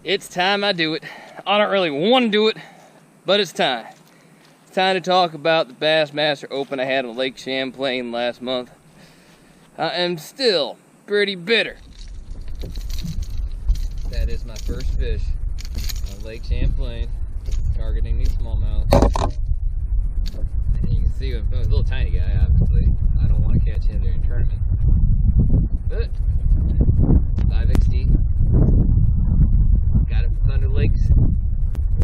It's time I do it. I don't really want to do it, but it's time. It's time to talk about the Bassmaster Open I had on Lake Champlain last month. I am still pretty bitter. That is my first fish on Lake Champlain, targeting these smallmouth. And you can see him, a little tiny guy, obviously. I don't want to catch him during a tournament. But 5XD. Got it from Thunder Lakes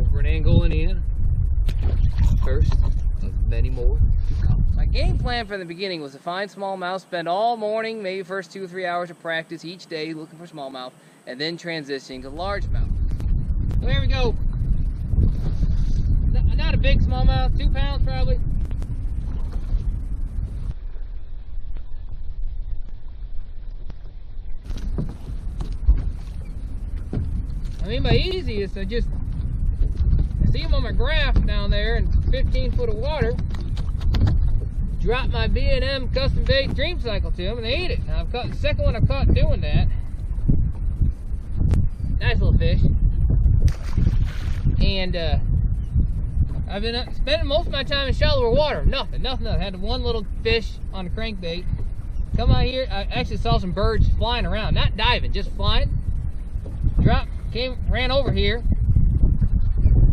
over in Angola, Indiana. First of many more to come. My game plan from the beginning was to find smallmouth, spend all morning, maybe first 2 or 3 hours of practice each day looking for smallmouth, and then transitioning to largemouth. So here we go. Not a big smallmouth, 2 pounds probably. I mean by easy is I see them on my graph down there in 15 foot of water, drop my B&M custom bait dream cycle to them and they ate it. Now I've caught the second one I've caught doing that. Nice little fish. And I've been spending most of my time in shallower water. Nothing. I had one little fish on a crankbait. Come out here, I actually saw some birds flying around, not diving, just flying. Dropped. Ran over here,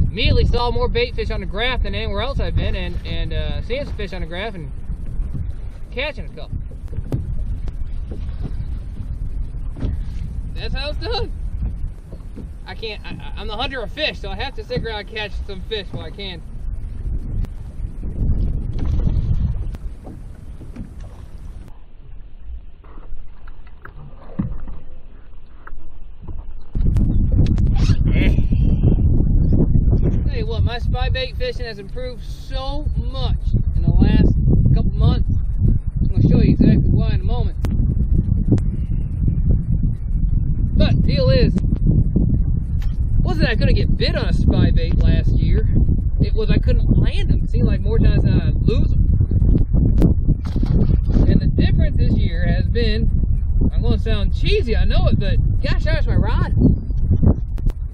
immediately saw more bait fish on the graph than anywhere else I've been, and seeing some fish on the graph and catching a couple. That's how it's done. I'm the hunter of fish, so I have to stick around and catch some fish while I can. What, my spy bait fishing has improved so much in the last couple months. I'm going to show you exactly why in a moment. But deal is, wasn't I couldn't get bit on a spy bait last year. It was I couldn't land them. It seemed like more times than I'd lose them. And the difference this year has been, I'm going to sound cheesy, I know it, but gosh, there's my rod.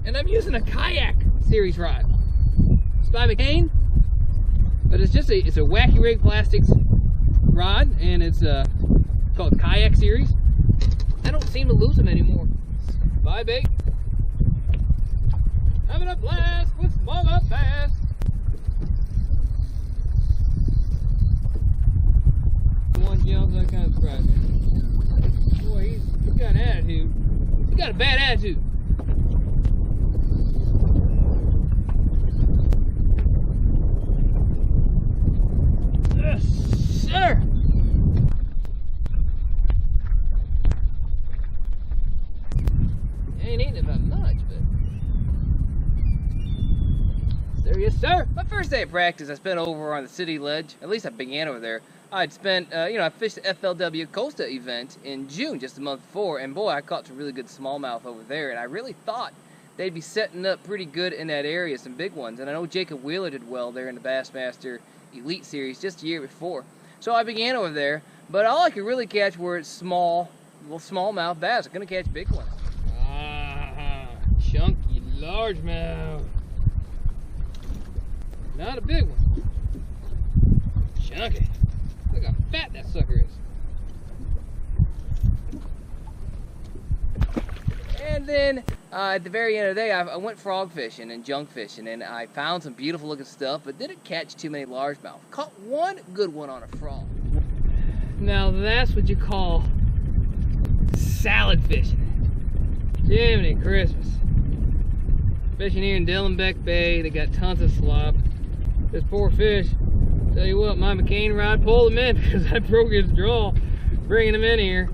And I'm using a kayak series rod. Spybaits cane, but it's a wacky rig plastics rod, and it's called kayak series. I don't seem to lose them anymore. Spybait, having a blast with smallmouth bass. One jump, that kind of surprised me. Boy, he's got an attitude. He's got a bad attitude. Sir. Ain't eating about much, but there yes sir. My first day of practice I spent over on the city ledge. At least I began over there. I'd spent I fished the FLW Costa event in June, just a month before, and boy, I caught some really good smallmouth over there, and I really thought they'd be setting up pretty good in that area, some big ones. And I know Jacob Wheeler did well there in the Bassmaster Elite Series just a year before. So I began over there, but all I could really catch were small, little smallmouth bass. I'm gonna catch big ones. Ah, chunky largemouth. Not a big one. Chunky. Look how fat that sucker is. And then at the very end of the day, I went frog fishing and junk fishing, and I found some beautiful looking stuff, but didn't catch too many largemouth. Caught one good one on a frog. Now that's what you call salad fishing. Jiminy Christmas. Fishing here in Dellenbeck Bay, they got tons of slop. This poor fish, tell you what, my McCain rod pulled him in because I broke his draw bringing him in here.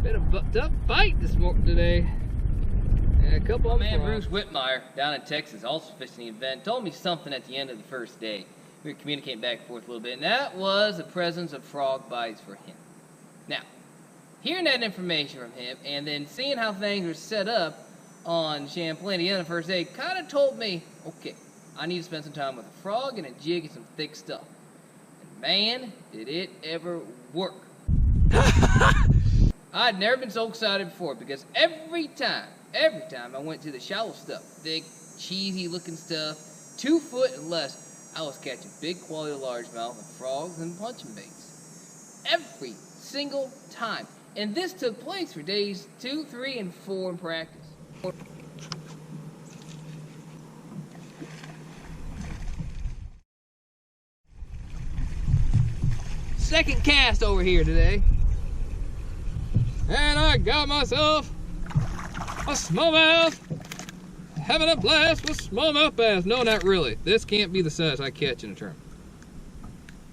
Been a tough bite this morning today. And a couple of man Bruce Whitmire down in Texas, also fishing the event, told me something at the end of the first day. We were communicating back and forth a little bit, and that was the presence of frog bites for him. Now, hearing that information from him, and then seeing how things were set up on Champlain at the end of the first day, kind of told me, okay, I need to spend some time with a frog and a jig and some thick stuff. And man, did it ever work. I'd never been so excited before because every time I went to the shallow stuff, thick, cheesy looking stuff, 2 foot and less, I was catching big quality largemouth and frogs and punching baits. Every single time. And this took place for days 2, 3, and 4 in practice. Second cast over here today. And I got myself a smallmouth. Having a blast with smallmouth bass. No, not really. This can't be the size I catch in a tournament.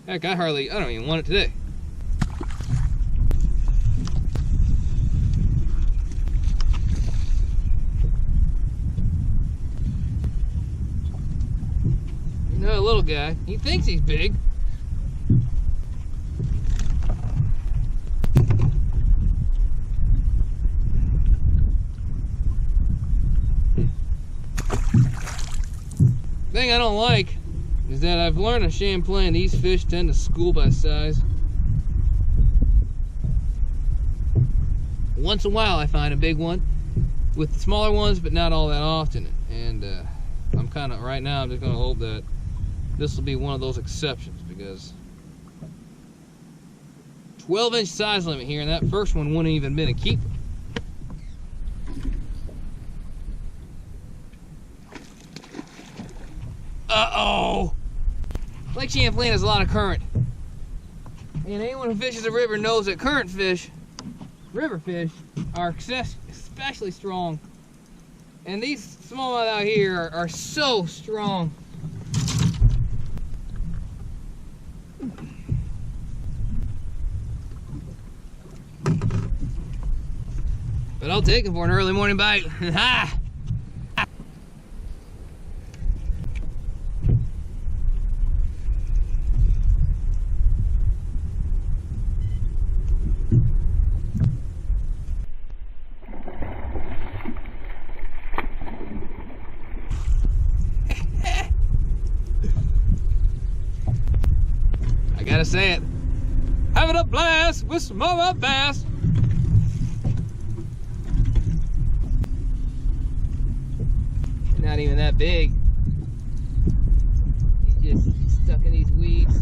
Heck, I don't even want it today. You know, a little guy, he thinks he's big. Thing I don't like is that I've learned on Champlain these fish tend to school by size. Once in a while I find a big one with the smaller ones, but not all that often. And I'm kind of, right now I'm just going to hope that this will be one of those exceptions, because 12-inch size limit here, and that first one wouldn't even been a keeper. Uh-oh! Lake Champlain has a lot of current. And anyone who fishes a river knows that current fish, river fish, are especially strong. And these smallmouth out here are so strong. But I'll take them for an early morning bite. Ha! I gotta say it. Having a blast with smallmouth bass. Not even that big. He's just stuck in these weeds.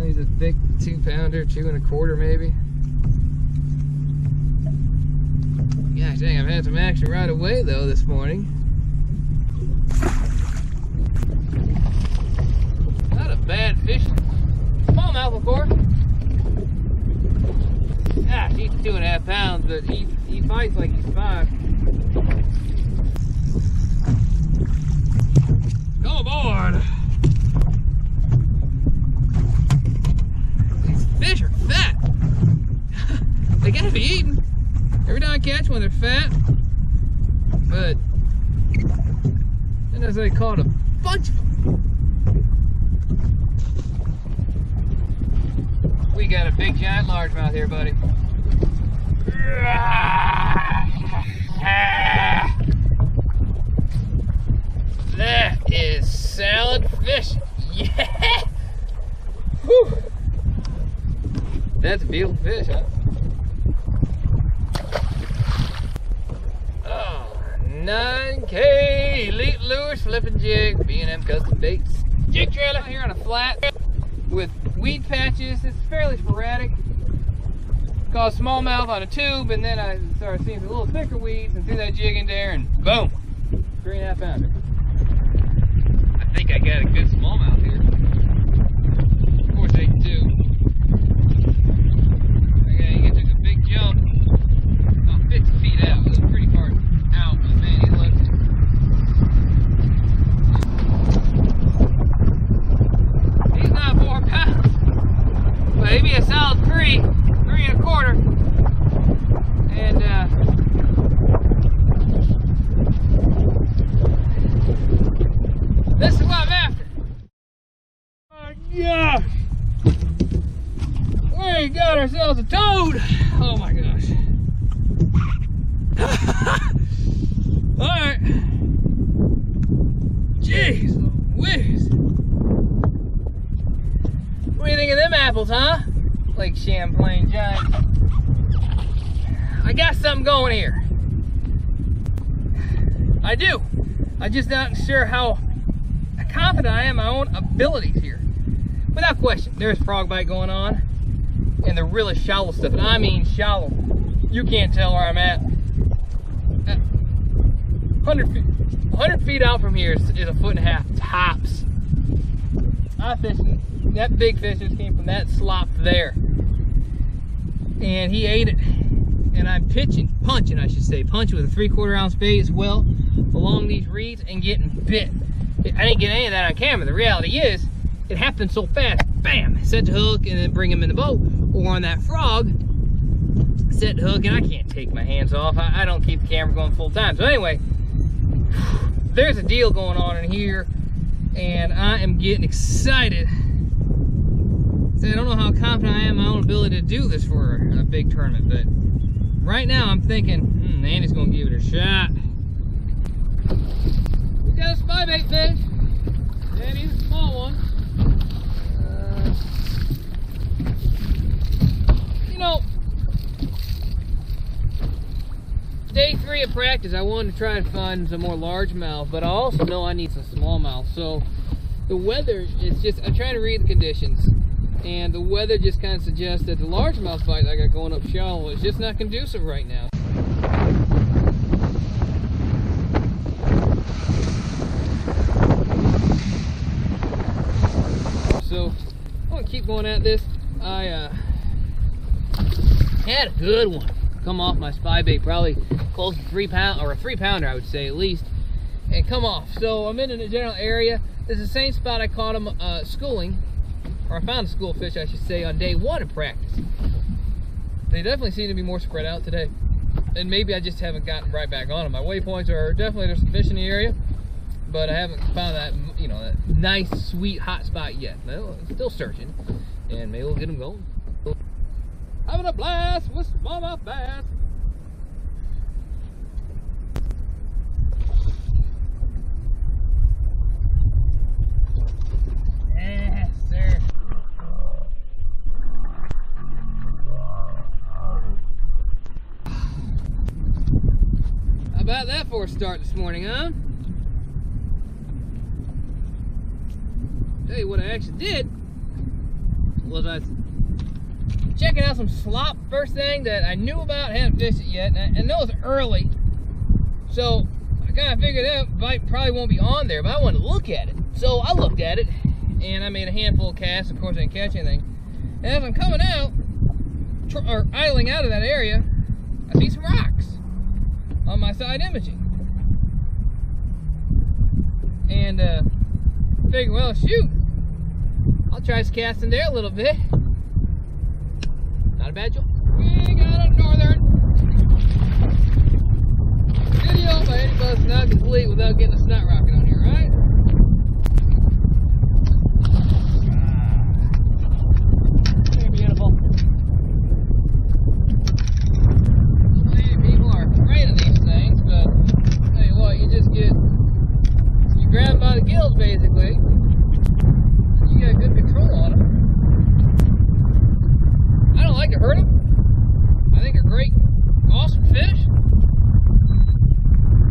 He's a thick 2-pounder, 2 1/4 maybe. Gosh dang, I've had some action right away though this morning. Not a bad fish. Smallmouth, of course. Gosh, he's 2.5 pounds, but he fights like he's 5. Come aboard! These fish are fat. They gotta be eaten. Every time I catch one, they're fat, but then as I caught a bunch of them. We got a big giant largemouth here, buddy. That is salad fish. Yeah! Whew. That's a beautiful fish, huh? 9K elite lures, flipping jig, B&M custom baits. Jig trailer here on a flat with weed patches. It's fairly sporadic. Caught smallmouth on a tube, and then I started seeing some little thicker weeds and threw that jig in there, and boom, 3.5 pounder. I think I got a good smallmouth here. Of course, they do. Okay, he took a big jump, about 50 feet out. It was pretty far out, but man, he looked. He's not 4 pounds, but he'd be a solid 3 1/4. And this is what I'm after. Oh yeah, we got ourselves a toad. Oh my gosh. All right. Jeez Louise. What do you think of them apples, huh? Lake Champlain giant. I got something going here. I do. I'm just not sure how confident I am in my own abilities here. Without question, there's frog bite going on. And the really shallow stuff. And I mean shallow. You can't tell where I'm at. 100 feet out from here is 1.5 feet tops. I fishing. That big fish just came from that slop there. And he ate it. And I'm punching I should say, punching with a 3/4 ounce bait as well along these reeds and getting bit. I didn't get any of that on camera. The reality is, it happened so fast. Bam! Set the hook and then bring him in the boat. Or on that frog, set the hook, and I can't take my hands off. I don't keep the camera going full time. So anyway, there's a deal going on in here, and I am getting excited. So I don't know how confident I am in my own ability to do this for a big tournament, but right now I'm thinking, Andy's gonna give it a shot. We got a spybait fish, and he's a small one. You know, day 3 of practice, I wanted to try and find some more largemouth, but I also know I need some smallmouth. So the weather is just, I'm trying to read the conditions, and the weather just kind of suggests that the largemouth bite I got going up shallow is just not conducive right now. So I'm gonna keep going at this. I had a good one come off my spybait, probably close to 3 pound, or a 3-pounder I would say at least, and come off. So I'm in the general area. This is the same spot I caught him schooling, or I found a school fish I should say, on day 1 of practice. They definitely seem to be more spread out today, and maybe I just haven't gotten right back on them. My waypoints are definitely, there's some fish in the area, but I haven't found that, you know, that nice sweet hot spot yet. No, I'm still searching, and maybe we'll get them going. Having a blast with smallmouth bass. Yes, sir. How about that for a start this morning, huh? Tell you what I actually did was I was checking out some slop first thing that I knew about, hadn't fished it yet, and I know it's early, so I kind of figured that bite probably won't be on there, but I wanted to look at it. So I looked at it, and I made a handful of casts. Of course I didn't catch anything. And as I'm coming out, or idling out of that area, I see some rocks on my side imaging. And figured, well, shoot, I'll try casting there a little bit. Not a bad job. We got a northern. Video by anybody's not complete without getting a snot rocket on here, right? Very beautiful. Many people are afraid of these things, but I'll tell you what, you just get, you grab them by the gills basically, you got good control on them. I don't like to hurt them. I think they're great, awesome fish.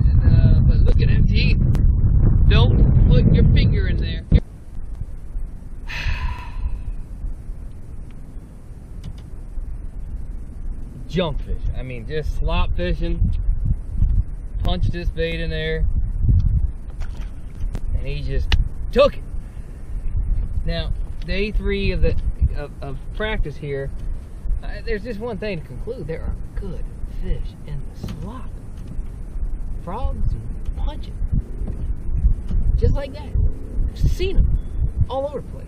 And, but look at them teeth. Don't put your finger in there. Junk fish. I mean, just slop fishing. Punched this bait in there, and he just took it. Now, day 3 of practice here. There's just one thing to conclude. There are good fish in the slop. Frogs and punching. Just like that. I've seen them all over the place.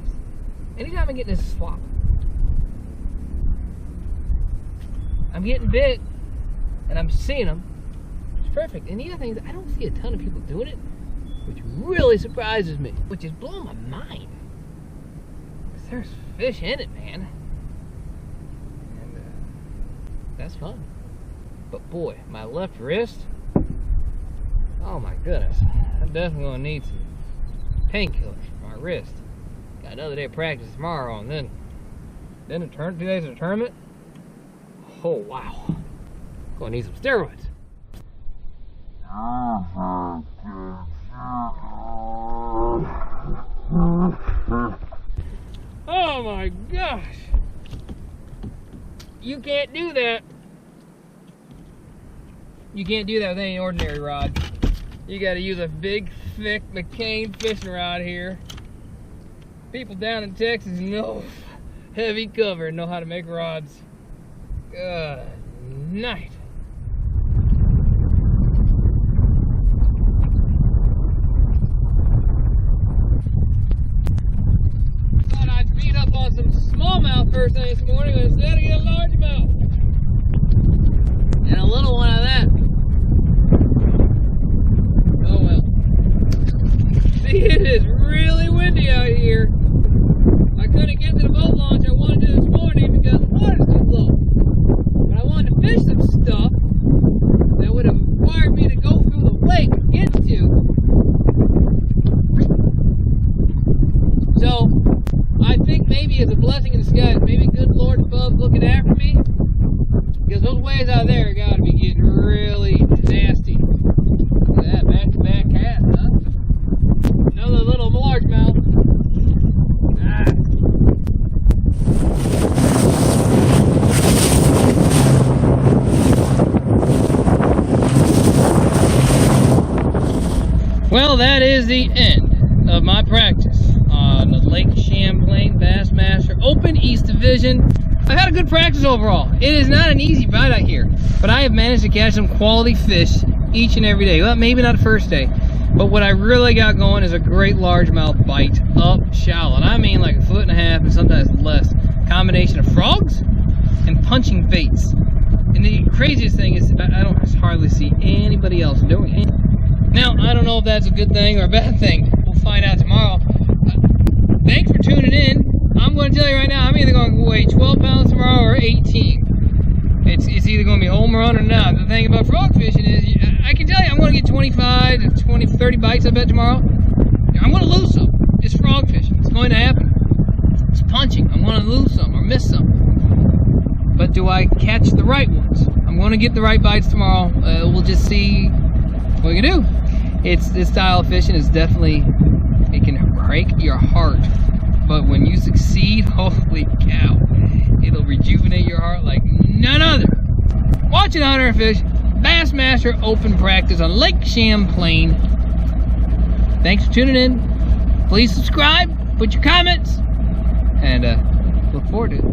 Anytime I get in this slop, I'm getting bit, and I'm seeing them. It's perfect. And the other thing is, I don't see a ton of people doing it, which really surprises me, which is blowing my mind. There's fish in it, man. That's fun. But boy, my left wrist, oh my goodness, I'm definitely gonna need some painkillers for my wrist. Got another day of practice tomorrow, and then a 2 days of the tournament. Oh wow, gonna need some steroids. Oh my gosh, you can't do that. You can't do that with any ordinary rod. You gotta use a big, thick McCain fishing rod here. People down in Texas know heavy cover and know how to make rods. Good night. Thought I'd beat up on some smallmouth first thing this morning, but instead I get a largemouth. And a little one of that. Oh well. See, it is really windy out here. I couldn't get to the boat launch I wanted to this morning because the water's too low. But I wanted to fish some stuff that would have required me to go through the lake to get to. So, I think maybe it's a blessing in disguise. Maybe good Lord above looking after me. Because those waves out there gotta be getting really nasty. Look at that, back-to-back cast, huh? Another little largemouth. Ah. Well, that is the end of my practice on the Lake Champlain Bassmaster Open East Division. I've had a good practice overall. It is not an easy bite out here, but I have managed to catch some quality fish each and every day. Well, maybe not the first day, but what I really got going is a great largemouth bite up shallow. And I mean like 1.5 feet and sometimes less. Combination of frogs and punching baits. And the craziest thing is I don't hardly see anybody else doing it. Now, I don't know if that's a good thing or a bad thing. We'll find out tomorrow. Thanks for tuning in. I'm going to tell you right now, I'm either going to weigh 12 pounds tomorrow or 18. It's either going to be home run or not. The thing about frog fishing is, I can tell you, I'm going to get 25 to 20, 30 bites, I bet, tomorrow. I'm going to lose some. It's frog fishing. It's going to happen. It's punching. I'm going to lose some or miss some. But do I catch the right ones? I'm going to get the right bites tomorrow. We'll just see what we can do. This style of fishing is definitely, it can break your heart. But when you succeed, holy cow, it'll rejuvenate your heart like none other. Watching Hunter and Fish Bassmaster Open Practice on Lake Champlain. Thanks for tuning in. Please subscribe, put your comments, and look forward to it.